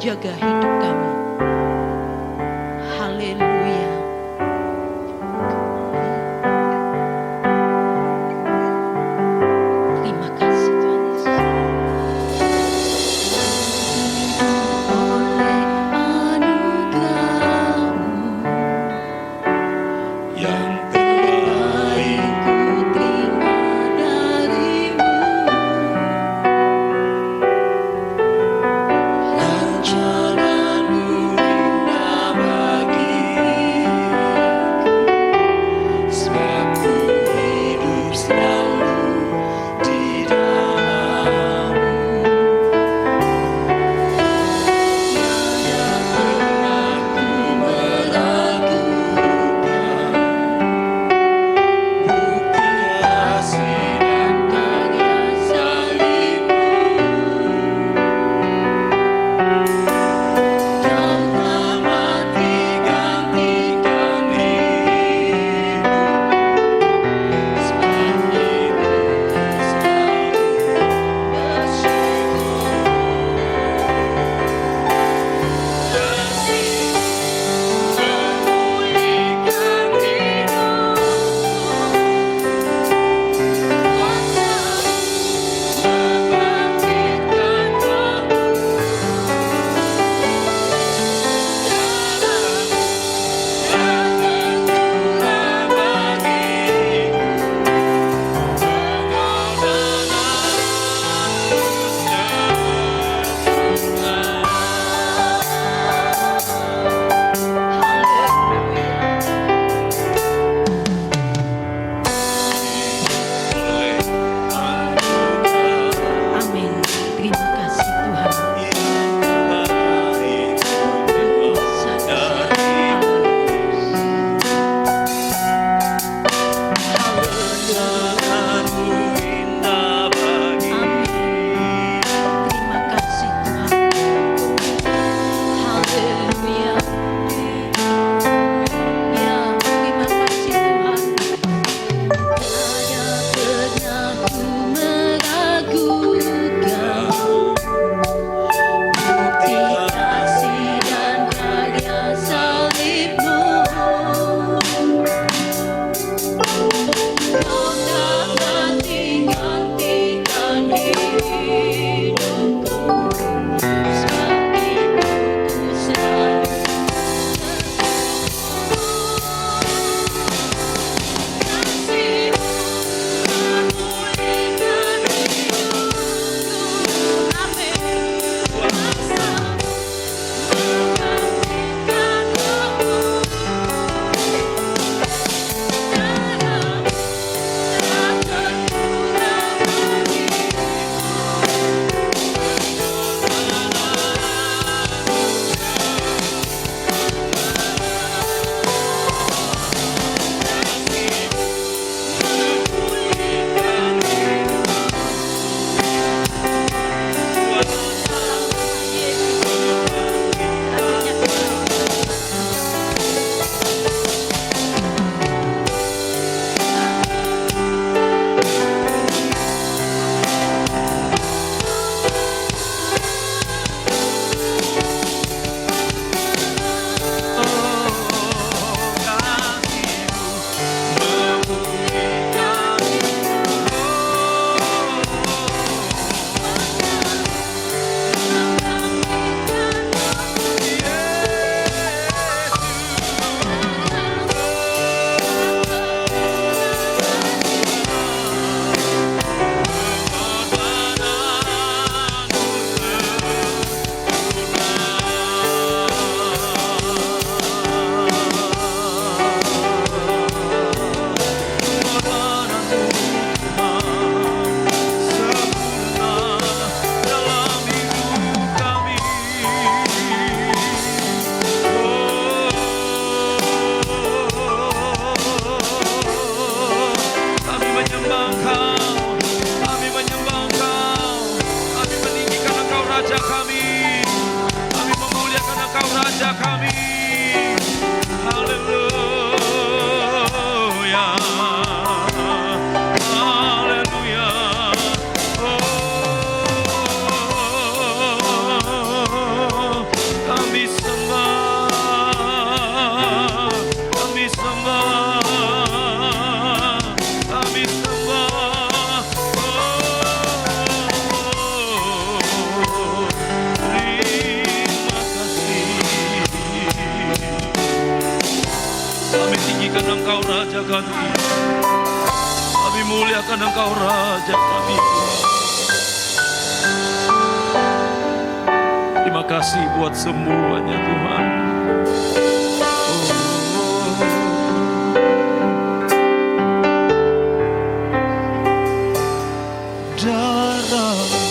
menjaga hidup kami. Haleluya. Terima kasih Tuhan Yesus. Oleh anugerah-Mu yang terbaik ku terima dari-Mu, rancangan-Mu muliakan Dia. Kami muliakan Engkau Raja kami Tuhan. Terima kasih buat semuanya Tuhan. Darah-Mu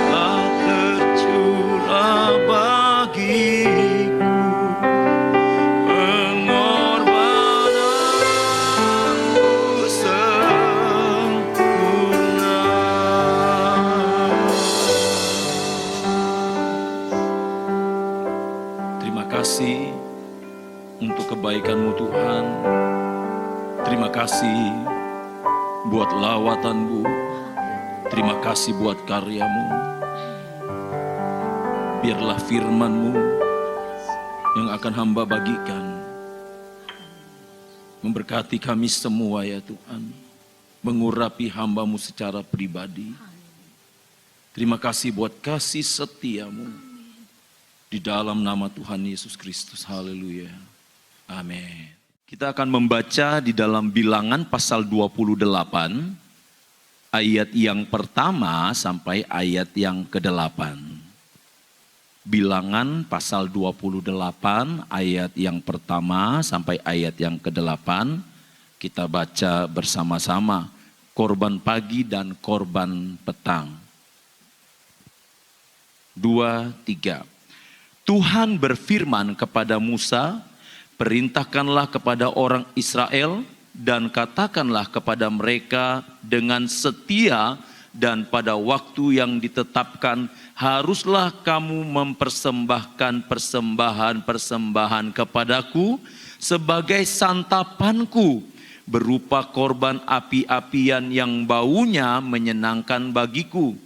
telah tercurah bagiku, pengorbanan-Mu sempurna. Terima kasih untuk kebaikan-Mu Tuhan. Terima kasih buat lawatan-Mu. Terima kasih buat karya-Mu. Biarlah firman-Mu yang akan hamba bagikan memberkati kami semua ya Tuhan. Mengurapi hamba-Mu secara pribadi. Terima kasih buat kasih setia-Mu. Di dalam nama Tuhan Yesus Kristus. Haleluya. Amin. Kita akan membaca di dalam Bilangan pasal 28. Ayat yang pertama sampai ayat yang ke-8. Bilangan pasal 28 ayat yang pertama sampai ayat yang ke-8. Kita baca bersama-sama. Korban pagi dan korban petang. 2, 3. Tuhan berfirman kepada Musa, perintahkanlah kepada orang Israel dan katakanlah kepada mereka dengan setia dan pada waktu yang ditetapkan haruslah kamu mempersembahkan persembahan-persembahan kepadaku sebagai santapanku berupa korban api-apian yang baunya menyenangkan bagiku.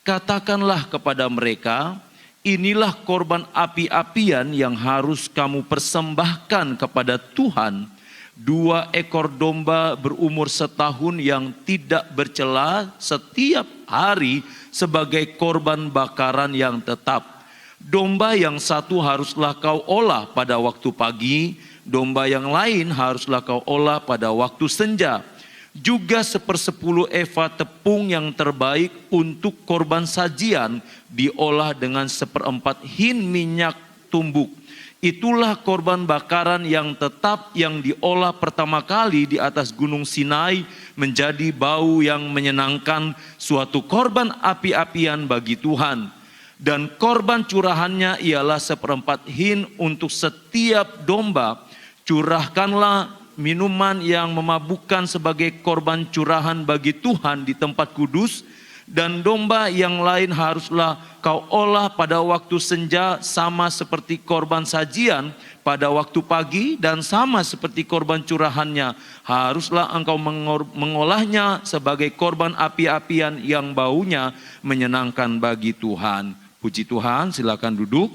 Katakanlah kepada mereka, inilah korban api-apian yang harus kamu persembahkan kepada Tuhan. 2 ekor domba berumur setahun yang tidak bercela setiap hari sebagai korban bakaran yang tetap. Domba yang satu haruslah kau olah pada waktu pagi, domba yang lain haruslah kau olah pada waktu senja. Juga 1/10 eva tepung yang terbaik untuk korban sajian diolah dengan 1/4 hin minyak tumbuk. Itulah korban bakaran yang tetap yang diolah pertama kali di atas gunung Sinai menjadi bau yang menyenangkan, suatu korban api-apian bagi Tuhan. Dan korban curahannya ialah 1/4 hin untuk setiap domba. Curahkanlah minuman yang memabukkan sebagai korban curahan bagi Tuhan di tempat kudus. Dan domba yang lain haruslah kau olah pada waktu senja sama seperti korban sajian pada waktu pagi dan sama seperti korban curahannya. Haruslah engkau mengolahnya sebagai korban api-apian yang baunya menyenangkan bagi Tuhan. Puji Tuhan, silakan duduk.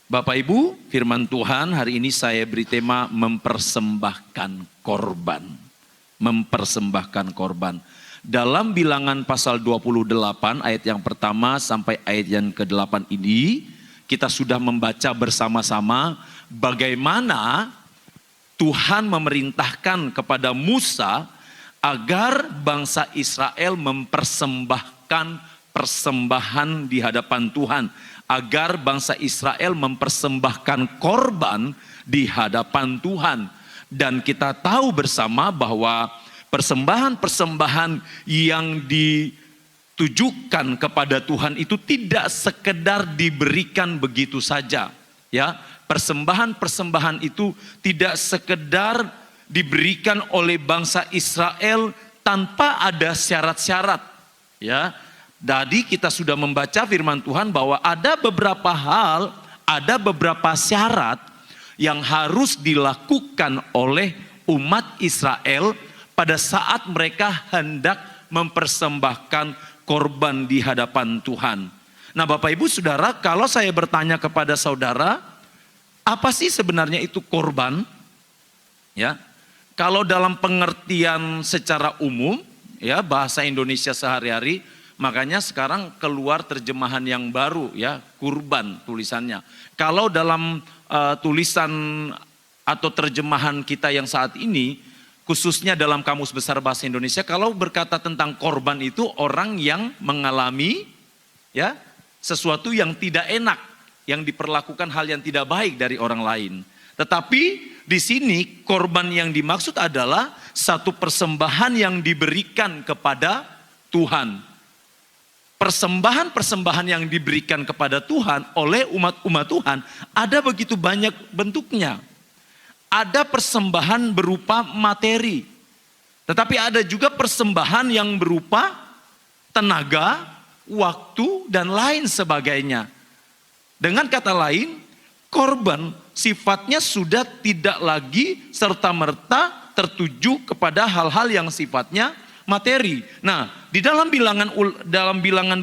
Bapak Ibu, firman Tuhan hari ini saya beri tema mempersembahkan korban. Mempersembahkan korban. Dalam Bilangan pasal 28 ayat yang pertama sampai ayat yang ke-8 ini, kita sudah membaca bersama-sama bagaimana Tuhan memerintahkan kepada Musa agar bangsa Israel mempersembahkan persembahan di hadapan Tuhan. Agar bangsa Israel mempersembahkan korban di hadapan Tuhan. Dan kita tahu bersama bahwa persembahan-persembahan yang ditujukan kepada Tuhan itu tidak sekedar diberikan begitu saja. Ya, persembahan-persembahan itu tidak sekedar diberikan oleh bangsa Israel tanpa ada syarat-syarat. Ya, tadi kita sudah membaca firman Tuhan bahwa ada beberapa hal, ada beberapa syarat yang harus dilakukan oleh umat Israel pada saat mereka hendak mempersembahkan korban di hadapan Tuhan. Nah Bapak Ibu Saudara, kalau saya bertanya kepada saudara, apa sih sebenarnya itu korban? Ya, kalau dalam pengertian secara umum, ya bahasa Indonesia sehari-hari, makanya sekarang keluar terjemahan yang baru ya, kurban tulisannya. Kalau dalam tulisan atau terjemahan kita yang saat ini, khususnya dalam Kamus Besar Bahasa Indonesia, kalau berkata tentang korban itu orang yang mengalami ya sesuatu yang tidak enak, yang diperlakukan hal yang tidak baik dari orang lain. Tetapi di sini korban yang dimaksud adalah satu persembahan yang diberikan kepada Tuhan. Persembahan-persembahan yang diberikan kepada Tuhan oleh umat-umat Tuhan ada begitu banyak bentuknya. Ada persembahan berupa materi, tetapi ada juga persembahan yang berupa tenaga, waktu, dan lain sebagainya. Dengan kata lain, korban sifatnya sudah tidak lagi serta-merta tertuju kepada hal-hal yang sifatnya materi. Nah, di dalam bilangan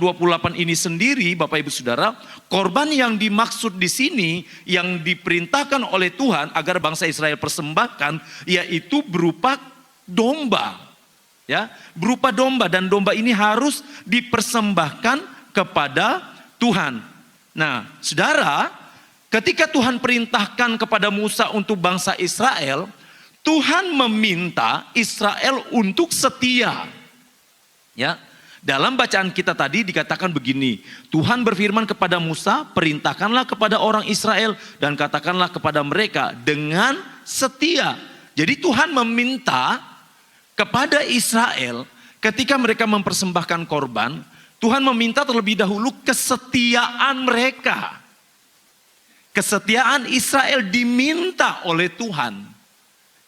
28 ini sendiri, Bapak Ibu Saudara, korban yang dimaksud di sini yang diperintahkan oleh Tuhan agar bangsa Israel persembahkan yaitu berupa domba. Ya, berupa domba, dan domba ini harus dipersembahkan kepada Tuhan. Nah, Saudara, ketika Tuhan perintahkan kepada Musa untuk bangsa Israel, Tuhan meminta Israel untuk setia. Ya, dalam bacaan kita tadi dikatakan begini, Tuhan berfirman kepada Musa, perintahkanlah kepada orang Israel dan katakanlah kepada mereka dengan setia. Jadi Tuhan meminta kepada Israel ketika mereka mempersembahkan korban, Tuhan meminta terlebih dahulu kesetiaan mereka. Kesetiaan Israel diminta oleh Tuhan.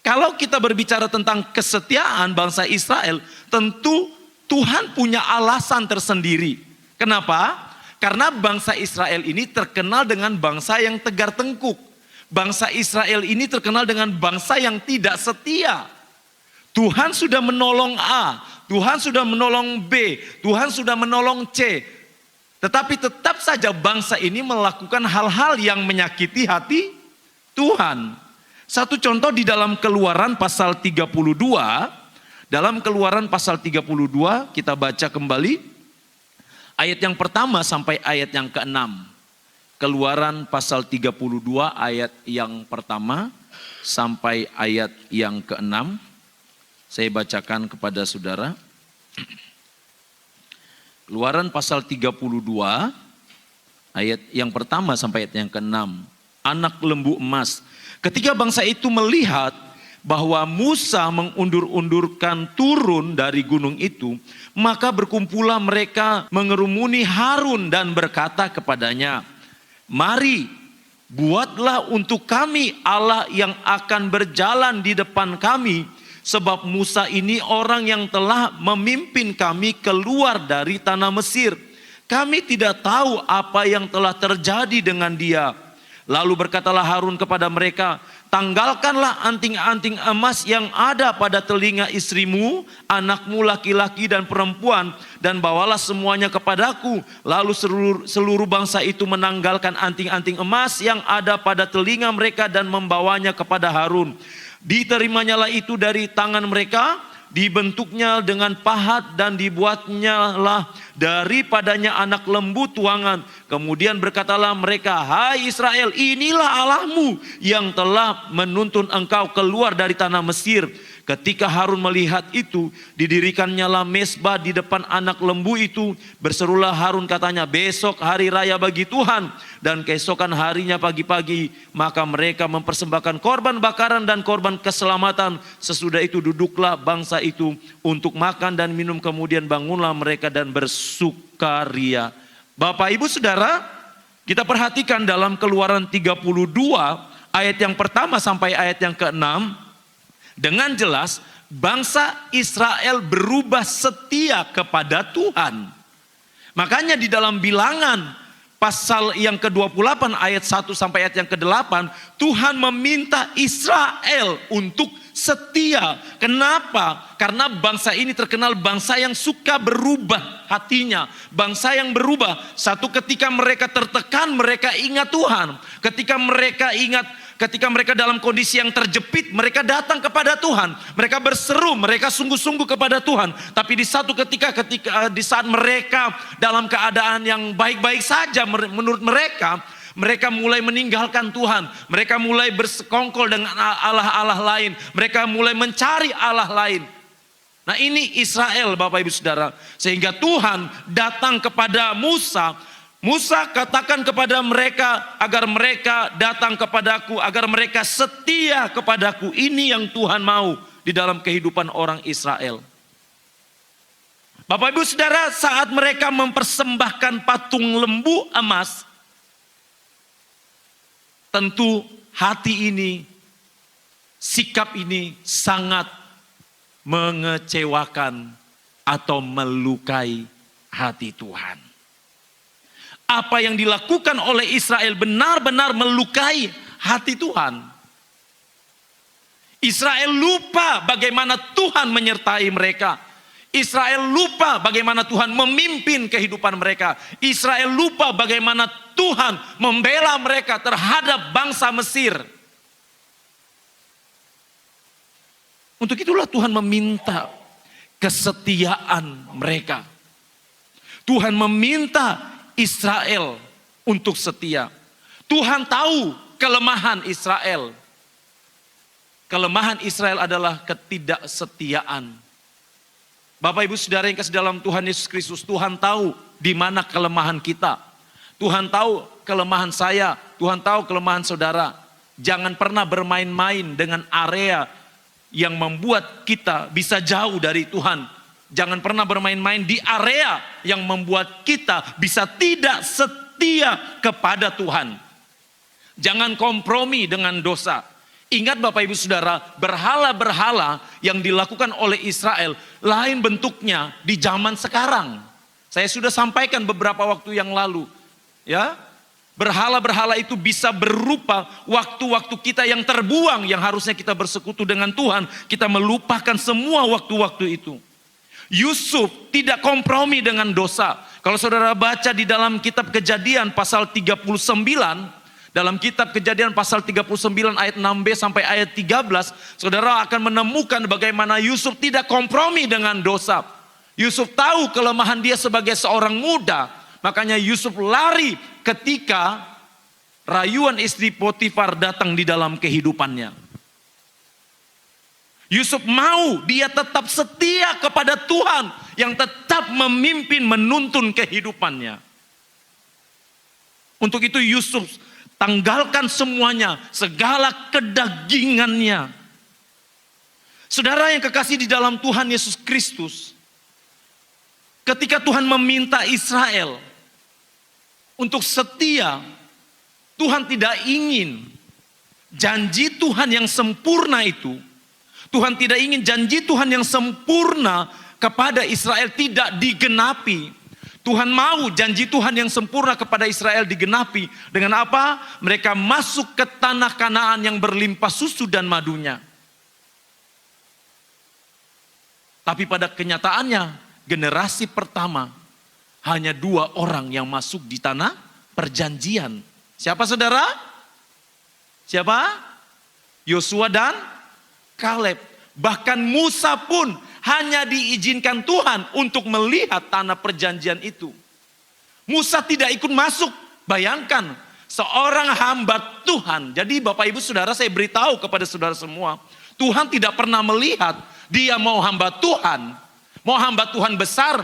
Kalau kita berbicara tentang kesetiaan bangsa Israel, tentu Tuhan punya alasan tersendiri. Kenapa? Karena bangsa Israel ini terkenal dengan bangsa yang tegar tengkuk. Bangsa Israel ini terkenal dengan bangsa yang tidak setia. Tuhan sudah menolong A, Tuhan sudah menolong B, Tuhan sudah menolong C. Tetapi tetap saja bangsa ini melakukan hal-hal yang menyakiti hati Tuhan. Satu contoh di dalam Keluaran pasal 32, dalam Keluaran pasal 32 kita baca kembali ayat yang pertama sampai ayat yang ke-6. Keluaran pasal 32 ayat yang pertama sampai ayat yang ke-6. Saya bacakan kepada saudara. Keluaran pasal 32 ayat yang pertama sampai ayat yang ke-6. Anak lembu emas. Ketika bangsa itu melihat bahwa Musa mengundur-undurkan turun dari gunung itu, maka berkumpulah mereka mengerumuni Harun dan berkata kepadanya, "Mari, buatlah untuk kami Allah yang akan berjalan di depan kami, sebab Musa ini orang yang telah memimpin kami keluar dari tanah Mesir. Kami tidak tahu apa yang telah terjadi dengan dia." Lalu berkatalah Harun kepada mereka, "Tanggalkanlah anting-anting emas yang ada pada telinga istrimu, anakmu laki-laki dan perempuan, dan bawalah semuanya kepadaku." Lalu seluruh bangsa itu menanggalkan anting-anting emas yang ada pada telinga mereka dan membawanya kepada Harun. Diterimanya itu dari tangan mereka, dibentuknya dengan pahat dan dibuatnyalah daripadanya anak lembu tuangan. Kemudian berkatalah mereka, "Hai Israel, inilah Allahmu yang telah menuntun engkau keluar dari tanah Mesir." Ketika Harun melihat itu, didirikannya mezbah di depan anak lembu itu. Berserulah Harun katanya, "Besok hari raya bagi Tuhan." Dan keesokan harinya pagi-pagi, maka mereka mempersembahkan korban bakaran dan korban keselamatan. Sesudah itu duduklah bangsa itu untuk makan dan minum, kemudian bangunlah mereka dan bersukaria. Bapak Ibu Saudara, kita perhatikan dalam Keluaran 32 ayat yang pertama sampai ayat yang ke-6, dengan jelas bangsa Israel berubah setia kepada Tuhan. Makanya di dalam Bilangan pasal yang ke-28 ayat 1 sampai ayat yang ke-8, Tuhan meminta Israel untuk setia. Kenapa? Karena bangsa ini terkenal bangsa yang suka berubah hatinya. Bangsa yang berubah. Satu, ketika mereka tertekan, mereka ingat Tuhan. Ketika mereka dalam kondisi yang terjepit, mereka datang kepada Tuhan. Mereka berseru, mereka sungguh-sungguh kepada Tuhan. Tapi di satu ketika di saat mereka dalam keadaan yang baik-baik saja menurut mereka, Mereka mulai meninggalkan Tuhan. Mereka mulai bersekongkol dengan Allah-Allah lain. Mereka mulai mencari Allah lain. Nah ini Israel Bapak Ibu Saudara. Sehingga Tuhan datang kepada Musa. Musa katakan kepada mereka agar mereka datang kepadaku. Agar mereka setia kepadaku. Ini yang Tuhan mau di dalam kehidupan orang Israel. Bapak Ibu Saudara, saat mereka mempersembahkan patung lembu emas, tentu hati ini, sikap ini sangat mengecewakan atau melukai hati Tuhan. Apa yang dilakukan oleh Israel benar-benar melukai hati Tuhan. Israel lupa bagaimana Tuhan menyertai mereka. Israel lupa bagaimana Tuhan memimpin kehidupan mereka. Israel lupa bagaimana Tuhan membela mereka terhadap bangsa Mesir. Untuk itulah Tuhan meminta kesetiaan mereka. Tuhan meminta Israel untuk setia. Tuhan tahu kelemahan Israel. Kelemahan Israel adalah ketidaksetiaan. Bapak Ibu Saudara yang kasih dalam Tuhan Yesus Kristus, Tuhan tahu di mana kelemahan kita. Tuhan tahu kelemahan saya, Tuhan tahu kelemahan saudara. Jangan pernah bermain-main dengan area yang membuat kita bisa jauh dari Tuhan. Jangan pernah bermain-main di area yang membuat kita bisa tidak setia kepada Tuhan. Jangan kompromi dengan dosa. Ingat Bapak Ibu Saudara, berhala-berhala yang dilakukan oleh Israel lain bentuknya di zaman sekarang. Saya sudah sampaikan beberapa waktu yang lalu. Ya, berhala-berhala itu bisa berupa waktu-waktu kita yang terbuang, yang harusnya kita bersekutu dengan Tuhan. Kita melupakan semua waktu-waktu itu. Yusuf tidak kompromi dengan dosa. Kalau saudara baca di dalam kitab Kejadian pasal 39, dalam kitab Kejadian pasal 39 ayat 6b sampai ayat 13, saudara akan menemukan bagaimana Yusuf tidak kompromi dengan dosa. Yusuf tahu kelemahan dia sebagai seorang muda, makanya Yusuf lari ketika rayuan istri Potifar datang di dalam kehidupannya. Yusuf mau dia tetap setia kepada Tuhan yang tetap memimpin menuntun kehidupannya. Untuk itu Yusuf tanggalkan semuanya, segala kedagingannya. Saudara yang kekasih di dalam Tuhan Yesus Kristus, ketika Tuhan meminta Israel untuk setia, Tuhan tidak ingin janji Tuhan yang sempurna itu, Tuhan tidak ingin janji Tuhan yang sempurna kepada Israel tidak digenapi. Tuhan mau janji Tuhan yang sempurna kepada Israel digenapi. Dengan apa? Mereka masuk ke tanah Kanaan yang berlimpah susu dan madunya. Tapi pada kenyataannya, generasi pertama hanya 2 orang yang masuk di tanah perjanjian. Siapa saudara? Siapa? Yosua dan Kaleb. Bahkan Musa pun hanya diizinkan Tuhan untuk melihat tanah perjanjian itu. Musa tidak ikut masuk. Bayangkan, seorang hamba Tuhan. Jadi Bapak Ibu Saudara, saya beritahu kepada saudara semua, Tuhan tidak pernah melihat dia mau hamba Tuhan, mau hamba Tuhan besar,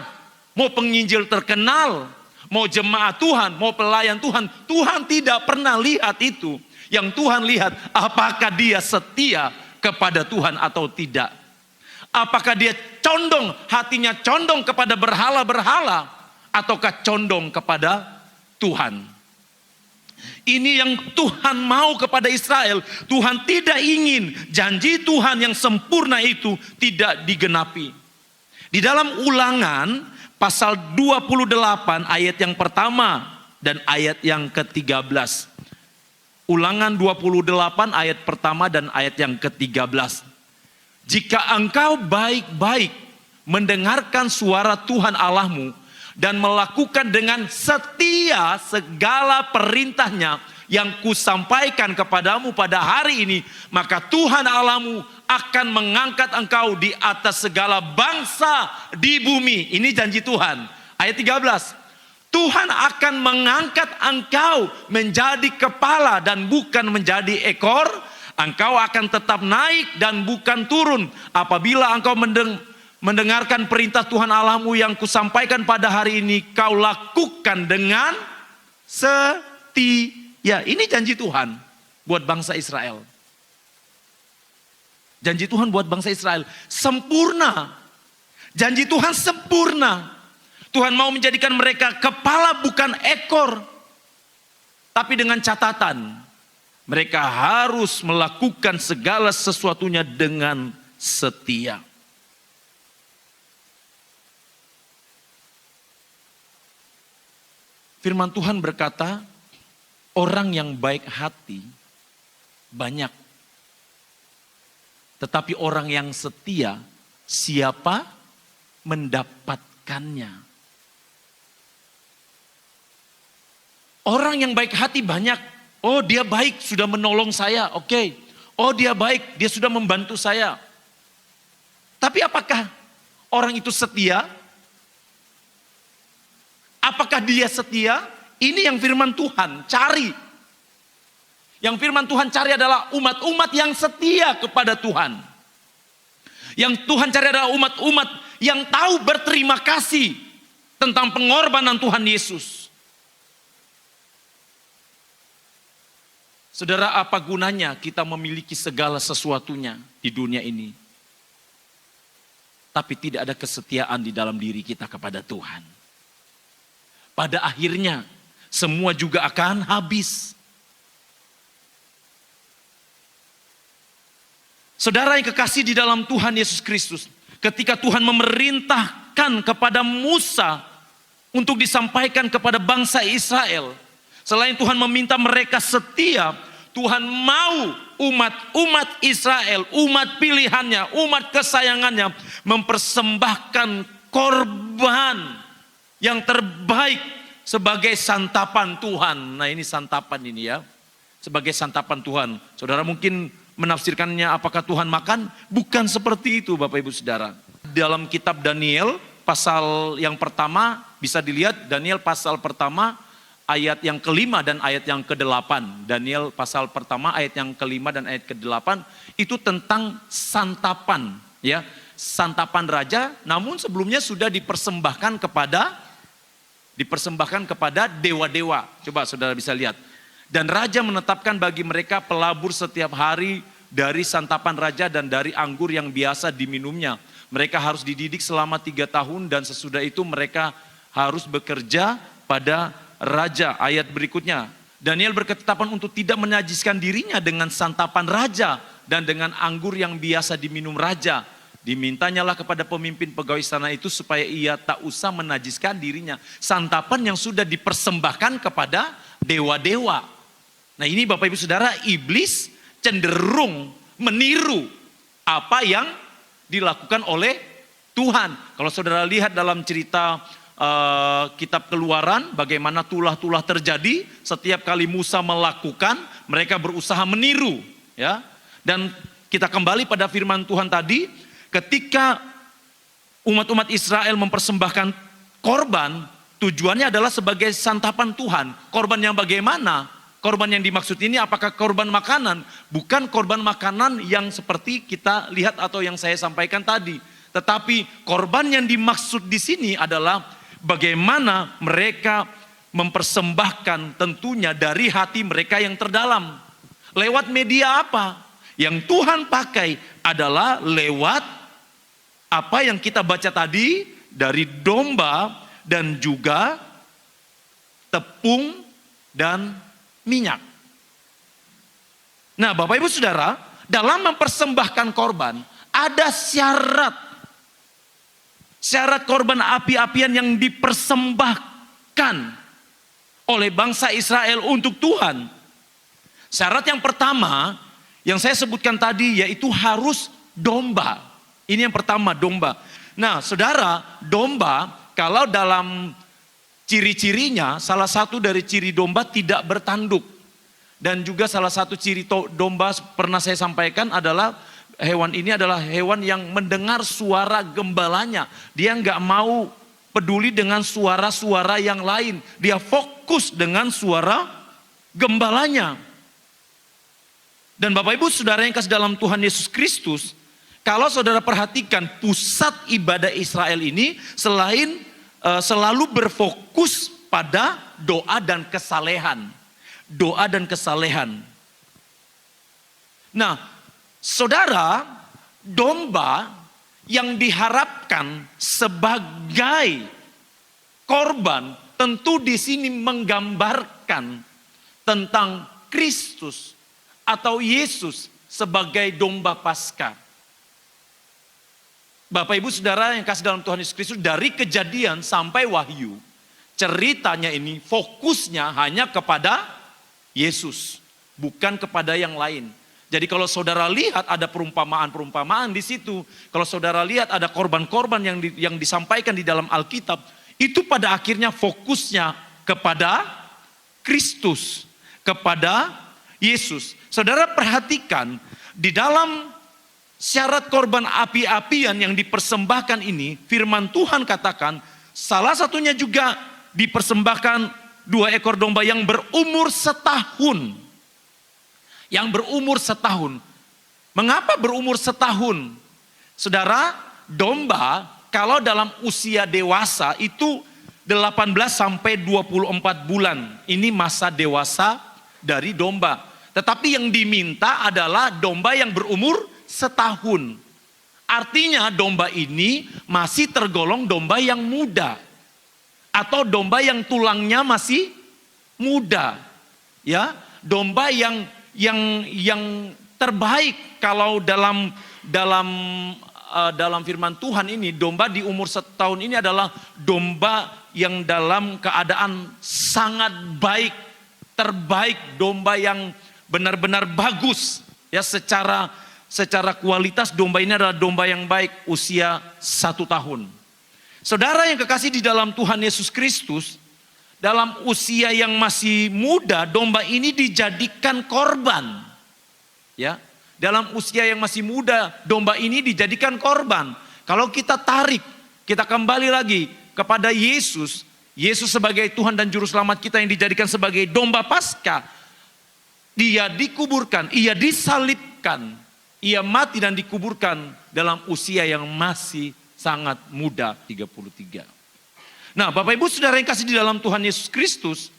mau penginjil terkenal, mau jemaat Tuhan, mau pelayan Tuhan. Tuhan tidak pernah lihat itu. Yang Tuhan lihat, apakah dia setia kepada Tuhan atau tidak. Apakah dia condong, hatinya condong kepada berhala-berhala, ataukah condong kepada Tuhan. Ini yang Tuhan mau kepada Israel. Tuhan tidak ingin janji Tuhan yang sempurna itu tidak digenapi. Di dalam Ulangan pasal 28 ayat yang pertama dan ayat yang ke-13. Ulangan 28 ayat pertama dan ayat yang ke-13. Jika engkau baik-baik mendengarkan suara Tuhan Allahmu dan melakukan dengan setia segala perintahnya yang kusampaikan kepadamu pada hari ini, maka Tuhan Allahmu akan mengangkat engkau di atas segala bangsa di bumi. Ini janji Tuhan. Ayat 13. Tuhan akan mengangkat engkau menjadi kepala dan bukan menjadi ekor. Engkau akan tetap naik dan bukan turun. Apabila engkau mendengarkan perintah Tuhan Allahmu yang kusampaikan pada hari ini, kau lakukan dengan setia. Ini janji Tuhan buat bangsa Israel. Janji Tuhan buat bangsa Israel sempurna. Janji Tuhan sempurna. Tuhan mau menjadikan mereka kepala bukan ekor. Tapi dengan catatan, mereka harus melakukan segala sesuatunya dengan setia. Firman Tuhan berkata, orang yang baik hati banyak. Tetapi orang yang setia, siapa mendapatkannya? Orang yang baik hati banyak. Oh, dia baik, sudah menolong saya. Oke. Oh, dia baik, dia sudah membantu saya. Tapi apakah orang itu setia? Apakah dia setia? Ini yang firman Tuhan cari. Yang firman Tuhan cari adalah umat-umat yang setia kepada Tuhan. Yang Tuhan cari adalah umat-umat yang tahu berterima kasih tentang pengorbanan Tuhan Yesus. Saudara, apa gunanya kita memiliki segala sesuatunya di dunia ini, tapi tidak ada kesetiaan di dalam diri kita kepada Tuhan? Pada akhirnya, semua juga akan habis. Saudara yang kekasih di dalam Tuhan Yesus Kristus, ketika Tuhan memerintahkan kepada Musa untuk disampaikan kepada bangsa Israel, selain Tuhan meminta mereka setia, Tuhan mau umat Israel, umat pilihannya, umat kesayangannya mempersembahkan korban yang terbaik sebagai santapan Tuhan. Nah, ini santapan ini ya, sebagai santapan Tuhan. Saudara mungkin menafsirkannya apakah Tuhan makan? Bukan seperti itu Bapak Ibu Saudara. Dalam kitab Daniel pasal yang pertama bisa dilihat, Daniel pasal pertama ayat yang kelima dan ayat yang ke-8. Daniel pasal pertama ayat yang kelima dan ayat ke-8 itu tentang santapan ya, santapan raja, namun sebelumnya sudah dipersembahkan kepada dewa-dewa. Coba saudara bisa lihat. Dan raja menetapkan bagi mereka pelabur setiap hari dari santapan raja dan dari anggur yang biasa diminumnya. Mereka harus dididik selama 3 tahun dan sesudah itu mereka harus bekerja pada raja. Ayat berikutnya, Daniel berketetapan untuk tidak menajiskan dirinya dengan santapan raja dan dengan anggur yang biasa diminum raja. Dimintanyalah kepada pemimpin pegawai istana itu supaya ia tak usah menajiskan dirinya. Santapan yang sudah dipersembahkan kepada dewa-dewa. Nah, ini Bapak Ibu Saudara, iblis cenderung meniru apa yang dilakukan oleh Tuhan. Kalau saudara lihat dalam cerita kitab Keluaran, bagaimana tulah-tulah terjadi setiap kali Musa melakukan, mereka berusaha meniru ya. Dan kita kembali pada firman Tuhan tadi, ketika umat-umat Israel mempersembahkan korban, tujuannya adalah sebagai santapan Tuhan. Korban yang bagaimana? Korban yang dimaksud ini apakah korban makanan? Bukan korban makanan yang seperti kita lihat atau yang saya sampaikan tadi. Tetapi korban yang dimaksud di sini adalah bagaimana mereka mempersembahkan tentunya dari hati mereka yang terdalam. Lewat media apa? Yang Tuhan pakai adalah lewat apa yang kita baca tadi dari domba dan juga tepung dan minyak. Nah, Bapak Ibu Saudara, dalam mempersembahkan korban ada syarat. Syarat korban api-apian yang dipersembahkan oleh bangsa Israel untuk Tuhan. Syarat yang pertama yang saya sebutkan tadi yaitu harus domba. Ini yang pertama, domba. Nah, saudara, domba kalau dalam ciri-cirinya, salah satu dari ciri domba tidak bertanduk. Dan juga salah satu ciri domba pernah saya sampaikan adalah hewan ini adalah hewan yang mendengar suara gembalanya. Dia nggak mau peduli dengan suara-suara yang lain. Dia fokus dengan suara gembalanya. Dan Bapak Ibu Saudara yang kasih dalam Tuhan Yesus Kristus, kalau saudara perhatikan pusat ibadah Israel ini selalu berfokus pada doa dan kesalehan. Doa dan kesalehan. Nah, saudara, domba yang diharapkan sebagai korban tentu di sini menggambarkan tentang Kristus atau Yesus sebagai domba Paskah. Bapak Ibu Saudara yang kasih dalam Tuhan Yesus Kristus, dari Kejadian sampai Wahyu, ceritanya ini fokusnya hanya kepada Yesus, bukan kepada yang lain. Jadi kalau saudara lihat ada perumpamaan-perumpamaan di situ, kalau saudara lihat ada korban-korban yang disampaikan di dalam Alkitab, itu pada akhirnya fokusnya kepada Kristus, kepada Yesus. Saudara perhatikan di dalam syarat korban api-apian yang dipersembahkan ini, firman Tuhan katakan salah satunya juga dipersembahkan 2 ekor domba yang berumur setahun. Yang berumur setahun. Mengapa berumur setahun? Saudara, domba kalau dalam usia dewasa itu 18 sampai 24 bulan. Ini masa dewasa dari domba. Tetapi yang diminta adalah domba yang berumur setahun. Artinya domba ini masih tergolong domba yang muda. Atau domba yang tulangnya masih muda. Ya, domba yang terbaik kalau dalam firman Tuhan ini, domba di umur setahun ini adalah domba yang dalam keadaan sangat baik, terbaik, domba yang benar-benar bagus. Ya, secara kualitas domba ini adalah domba yang baik, usia 1 tahun. Saudara yang kekasih di dalam Tuhan Yesus Kristus, dalam usia yang masih muda, domba ini dijadikan korban. Ya, dalam usia yang masih muda, domba ini dijadikan korban. Kalau kita tarik, kita kembali lagi kepada Yesus. Yesus sebagai Tuhan dan Juru Selamat kita yang dijadikan sebagai domba Paskah. Dia dikuburkan, ia disalibkan, ia mati dan dikuburkan dalam usia yang masih sangat muda, 33. Nah, Bapak Ibu Saudara yang kasih di dalam Tuhan Yesus Kristus,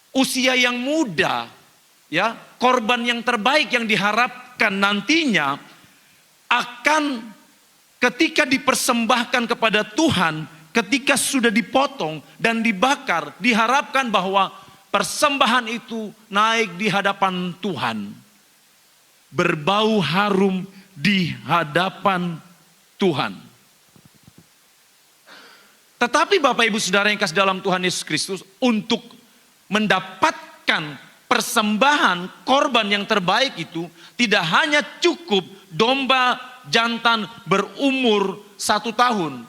usia yang muda, ya, korban yang terbaik yang diharapkan nantinya akan ketika dipersembahkan kepada Tuhan, ketika sudah dipotong dan dibakar, diharapkan bahwa persembahan itu naik di hadapan Tuhan, berbau harum di hadapan Tuhan. Tetapi Bapak Ibu Saudara yang kasih dalam Tuhan Yesus Kristus, untuk mendapatkan persembahan korban yang terbaik itu tidak hanya cukup domba jantan berumur 1 tahun.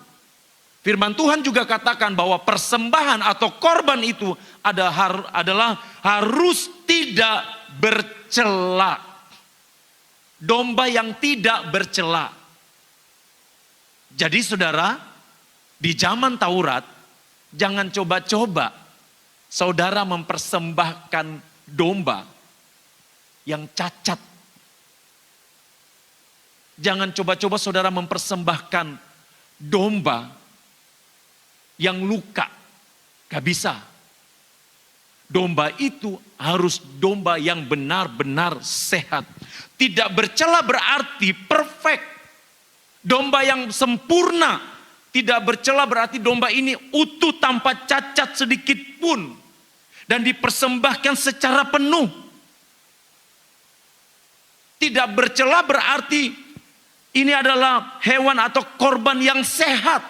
Firman Tuhan juga katakan bahwa persembahan atau korban itu adalah harus tidak bercela. Domba yang tidak bercela. Jadi saudara, di zaman Taurat, jangan coba-coba saudara mempersembahkan domba yang cacat. Jangan coba-coba saudara mempersembahkan domba yang luka. Gak bisa. Domba itu harus domba yang benar-benar sehat. Tidak bercela berarti perfect. Domba yang sempurna. Tidak bercela berarti domba ini utuh tanpa cacat sedikit pun. Dan dipersembahkan secara penuh. Tidak bercela berarti ini adalah hewan atau korban yang sehat.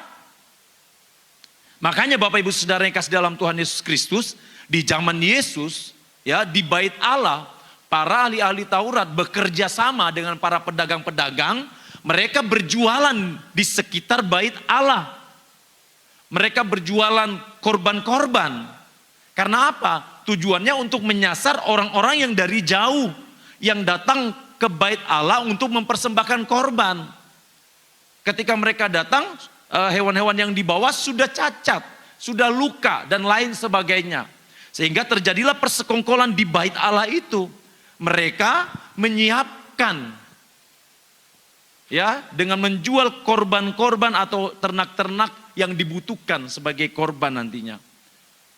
Makanya Bapak Ibu Saudara yang kasih dalam Tuhan Yesus Kristus, di zaman Yesus, ya, di bait Allah, para ahli-ahli Taurat bekerja sama dengan para pedagang-pedagang. Mereka berjualan di sekitar bait Allah. Mereka berjualan korban-korban. Karena apa? Tujuannya untuk menyasar orang-orang yang dari jauh, yang datang ke bait Allah untuk mempersembahkan korban. Ketika mereka datang, hewan-hewan yang dibawa sudah cacat, sudah luka dan lain sebagainya. Sehingga terjadilah persekongkolan di bait Allah itu. Mereka menyiapkan ya dengan menjual korban-korban atau ternak-ternak yang dibutuhkan sebagai korban nantinya.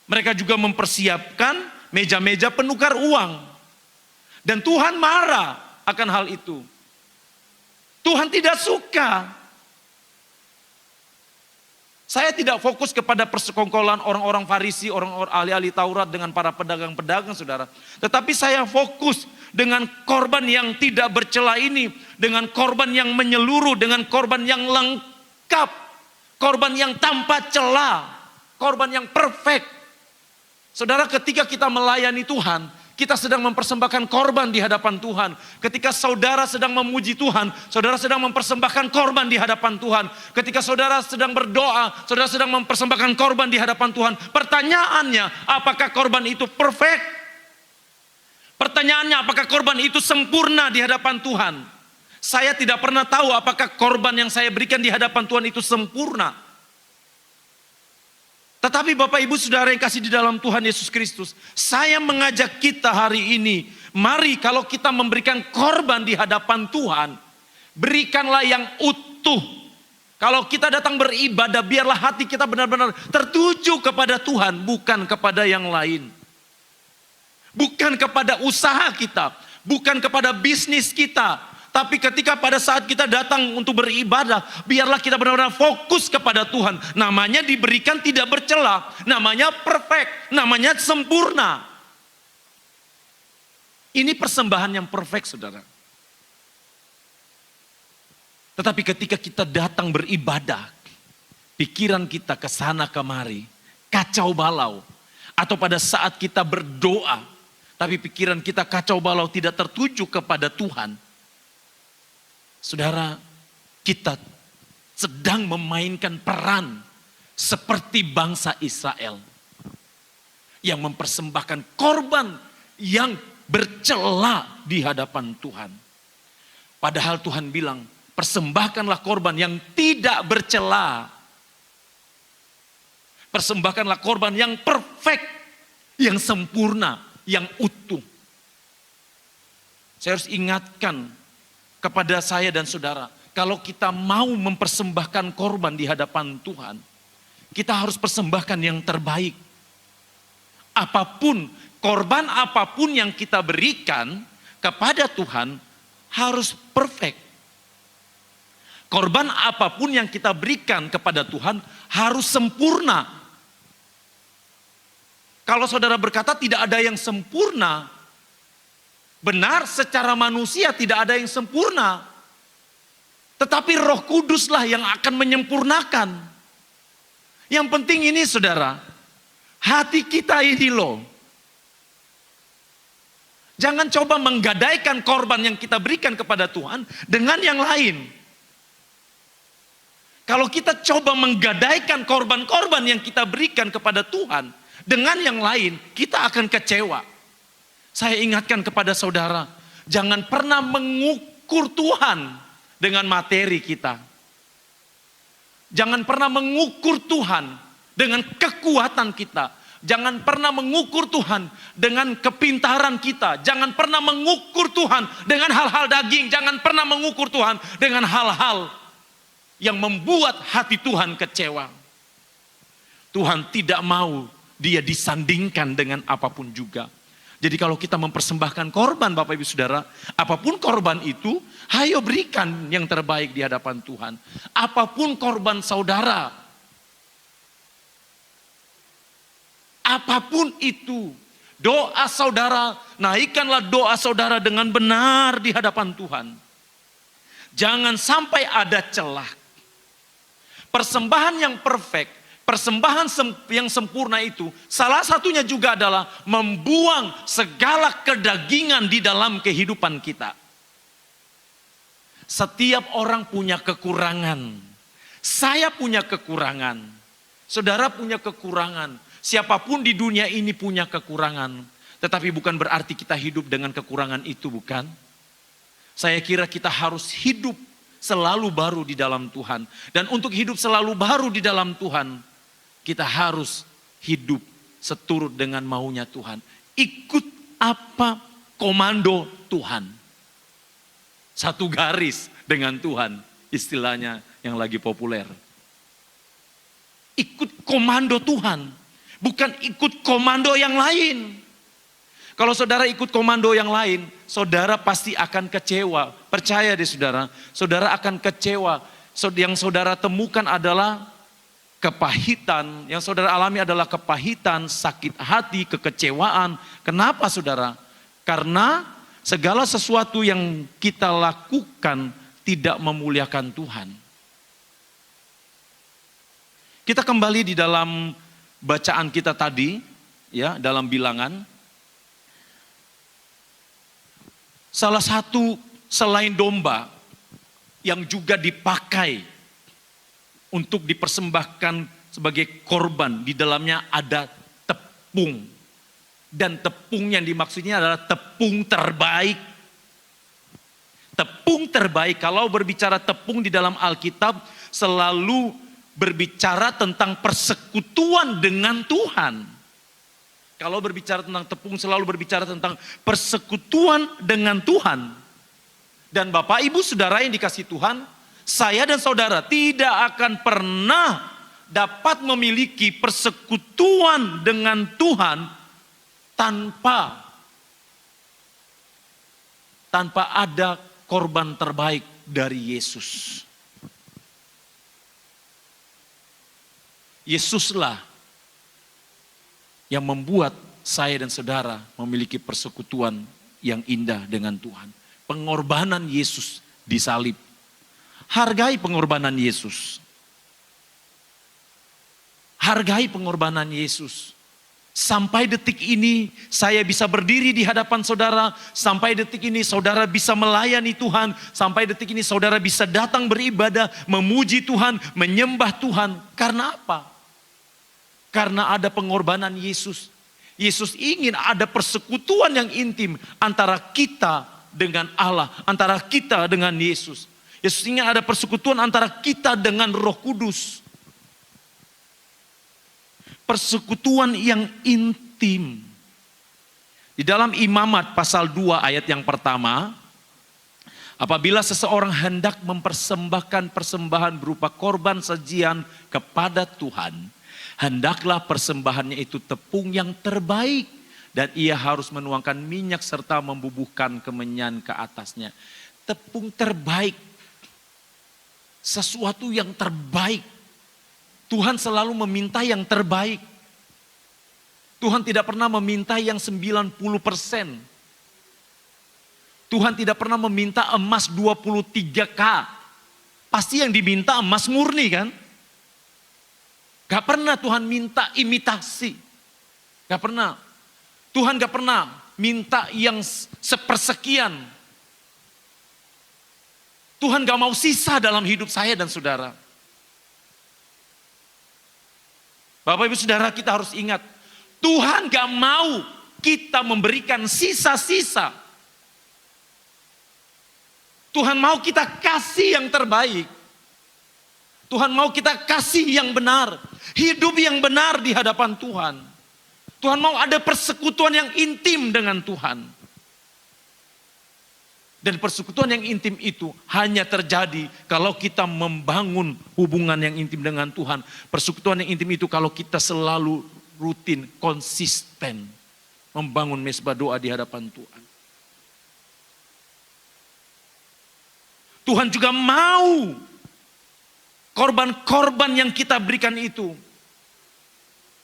Mereka juga mempersiapkan meja-meja penukar uang. Dan Tuhan marah akan hal itu. Tuhan tidak suka. Saya tidak fokus kepada persekongkolan orang-orang Farisi, orang-orang ahli-ahli Taurat dengan para pedagang-pedagang, saudara. Tetapi saya fokus dengan korban yang tidak bercela ini, dengan korban yang menyeluruh, dengan korban yang lengkap, korban yang tanpa celah, korban yang perfect. Saudara, ketika kita melayani Tuhan, kita sedang mempersembahkan korban di hadapan Tuhan. Ketika saudara sedang memuji Tuhan, saudara sedang mempersembahkan korban di hadapan Tuhan. Ketika saudara sedang berdoa, saudara sedang mempersembahkan korban di hadapan Tuhan. Pertanyaannya, apakah korban itu perfect? Pertanyaannya, apakah korban itu sempurna di hadapan Tuhan? Saya tidak pernah tahu apakah korban yang saya berikan di hadapan Tuhan itu sempurna. Tetapi Bapak Ibu Saudara yang kasih di dalam Tuhan Yesus Kristus, saya mengajak kita hari ini, mari kalau kita memberikan korban di hadapan Tuhan, berikanlah yang utuh. Kalau kita datang beribadah, biarlah hati kita benar-benar tertuju kepada Tuhan, bukan kepada yang lain. Bukan kepada usaha kita, bukan kepada bisnis kita. Tapi ketika pada saat kita datang untuk beribadah, biarlah kita benar-benar fokus kepada Tuhan. Namanya diberikan tidak bercela, namanya perfect, namanya sempurna. Ini persembahan yang perfect, saudara. Tetapi ketika kita datang beribadah, pikiran kita ke sana kemari, kacau balau. Atau pada saat kita berdoa, tapi pikiran kita kacau balau, tidak tertuju kepada Tuhan. Saudara, kita sedang memainkan peran seperti bangsa Israel yang mempersembahkan korban yang bercela di hadapan Tuhan. Padahal Tuhan bilang, persembahkanlah korban yang tidak bercela. Persembahkanlah korban yang perfect, yang sempurna, yang utuh. Saya harus ingatkan kepada saya dan saudara, kalau kita mau mempersembahkan korban di hadapan Tuhan, kita harus persembahkan yang terbaik. Apapun, korban apapun yang kita berikan kepada Tuhan harus perfect. Korban apapun yang kita berikan kepada Tuhan harus sempurna. Kalau saudara berkata tidak ada yang sempurna, benar, secara manusia tidak ada yang sempurna. Tetapi Roh Kuduslah yang akan menyempurnakan. Yang penting ini saudara, hati kita ini loh. Jangan coba menggadaikan korban yang kita berikan kepada Tuhan dengan yang lain. Kalau kita coba menggadaikan korban-korban yang kita berikan kepada Tuhan dengan yang lain, kita akan kecewa. Saya ingatkan kepada saudara, jangan pernah mengukur Tuhan dengan materi kita. Jangan pernah mengukur Tuhan dengan kekuatan kita. Jangan pernah mengukur Tuhan dengan kepintaran kita. Jangan pernah mengukur Tuhan dengan hal-hal daging. Jangan pernah mengukur Tuhan dengan hal-hal yang membuat hati Tuhan kecewa. Tuhan tidak mau dia disandingkan dengan apapun juga. Jadi kalau kita mempersembahkan korban Bapak Ibu Saudara, apapun korban itu, hayo berikan yang terbaik di hadapan Tuhan. Apapun korban saudara, apapun itu, doa saudara, naikkanlah doa saudara dengan benar di hadapan Tuhan. Jangan sampai ada celah. Persembahan yang perfect, persembahan yang sempurna itu salah satunya juga adalah membuang segala kedagingan di dalam kehidupan kita. Setiap orang punya kekurangan. Saya punya kekurangan. Saudara punya kekurangan. Siapapun di dunia ini punya kekurangan. Tetapi bukan berarti kita hidup dengan kekurangan itu, bukan? Saya kira kita harus hidup selalu baru di dalam Tuhan. Dan untuk hidup selalu baru di dalam Tuhan, kita harus hidup seturut dengan maunya Tuhan. Ikut apa komando Tuhan. Satu garis dengan Tuhan, istilahnya yang lagi populer. Ikut komando Tuhan, bukan ikut komando yang lain. Kalau saudara ikut komando yang lain, saudara pasti akan kecewa. Percaya deh saudara, saudara akan kecewa. Yang saudara temukan adalah kepahitan, yang saudara alami adalah kepahitan, sakit hati, kekecewaan. Kenapa saudara? Karena segala sesuatu yang kita lakukan tidak memuliakan Tuhan. Kita kembali di dalam bacaan kita tadi, ya, dalam Bilangan. Salah satu selain domba yang juga dipakai untuk dipersembahkan sebagai korban, di dalamnya ada tepung. Dan tepung yang dimaksudnya adalah tepung terbaik. Tepung terbaik, kalau berbicara tepung di dalam Alkitab selalu berbicara tentang persekutuan dengan Tuhan. Kalau berbicara tentang tepung selalu berbicara tentang persekutuan dengan Tuhan. Dan Bapak Ibu Saudara yang dikasihi Tuhan, saya dan saudara tidak akan pernah dapat memiliki persekutuan dengan Tuhan tanpa ada korban terbaik dari Yesus. Yesuslah yang membuat saya dan saudara memiliki persekutuan yang indah dengan Tuhan. Pengorbanan Yesus di salib. Hargai pengorbanan Yesus. Hargai pengorbanan Yesus. Sampai detik ini saya bisa berdiri di hadapan saudara. Sampai detik ini saudara bisa melayani Tuhan. Sampai detik ini saudara bisa datang beribadah, memuji Tuhan, menyembah Tuhan. Karena apa? Karena ada pengorbanan Yesus. Yesus ingin ada persekutuan yang intim antara kita dengan Allah, antara kita dengan Yesus. Yesus ingin ada persekutuan antara kita dengan Roh Kudus. Persekutuan yang intim. Di dalam Imamat pasal 2 ayat yang pertama, apabila seseorang hendak mempersembahkan persembahan berupa korban sajian kepada Tuhan, hendaklah persembahannya itu tepung yang terbaik, dan ia harus menuangkan minyak serta membubuhkan kemenyan ke atasnya. Tepung terbaik, sesuatu yang terbaik. Tuhan selalu meminta yang terbaik. Tuhan tidak pernah meminta yang 90%. Tuhan tidak pernah meminta emas 23K. Pasti yang diminta emas murni kan? Gak pernah Tuhan minta imitasi. Gak pernah. Tuhan gak pernah minta yang sepersekian. Tuhan gak mau sisa dalam hidup saya dan saudara. Bapak Ibu Saudara, kita harus ingat. Tuhan gak mau kita memberikan sisa-sisa. Tuhan mau kita kasih yang terbaik. Tuhan mau kita kasih yang benar. Hidup yang benar di hadapan Tuhan. Tuhan mau ada persekutuan yang intim dengan Tuhan. Dan persekutuan yang intim itu hanya terjadi kalau kita membangun hubungan yang intim dengan Tuhan. Persekutuan yang intim itu kalau kita selalu rutin, konsisten membangun mezbah doa di hadapan Tuhan. Tuhan juga mau korban-korban yang kita berikan itu